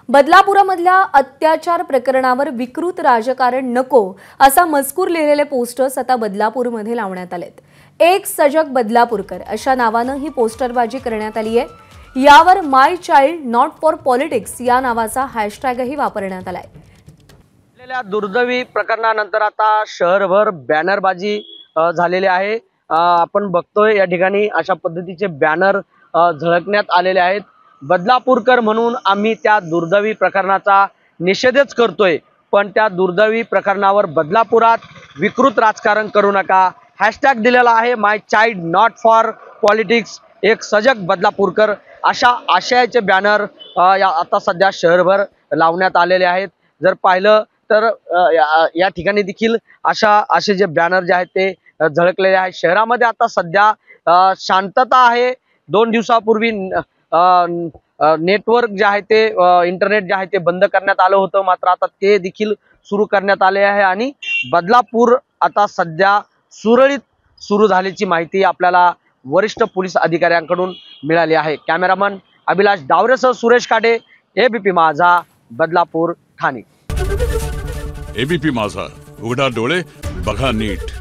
बदलापुरामधल्या अत्याचार प्रकरणावर विकृत राजकारण नको असा मजकूर लिहिलेले पोस्टर्स आता बदलापूरमध्ये लावण्यात आलेत। एक सजग बदलापूरकर अशा नावानं ही पोस्टरबाजी करण्यात आली आहे। यावर माय चाइल्ड नॉट फॉर पॉलिटिक्स या नावाचा हॅशटॅगही वापरण्यात आलाय। दुर्दैवी प्रकरणानंतर आता शहरभर बॅनरबाजी झालेली आहे। आपण बघतोय या ठिकाणी अशा पद्धतीचे बॅनर झळकण्यात आलेले आहेत। बदलापूरकर म्हणून आम्ही त्या दुर्दैवी प्रकरणाचा निषेधच करतोय, पण त्या दुर्दैवी प्रकरणावर बदलापुरात विकृत राजकारण करू नका हॅशटॅग दिलेला आहे माय चाइल्ड नॉट फॉर पॉलिटिक्स, एक सजग बदलापूरकर अशा आशयाचे बॅनर आता सध्या शहरभर लावण्यात आलेले आहेत। जर पाहिलं तर या ठिकाणी देखील असे जे बॅनर जे आहेत ते झळकलेले आहेत। शहरामध्ये आता सध्या शांतता आहे। 2 दिवसापूर्वी नेटवर्क जे आहे ते इंटरनेट जे आहे ते बंद करण्यात आलं होतं, मात्र आता ते देखील सुरू करण्यात आले आहे आणि बदलापूर आता सध्या सुरळीत सुरू झाल्याची माहिती आपल्याला वरिष्ठ पोलीस अधिकाऱ्यांकडून मिळाली आहे। कॅमेरामन अभिलाष डावरेसह सुरेश काटे, एबीपी माझा, बदलापूर, ठाणे। एबीपी माझा, उघडा डोळे बघा नीट।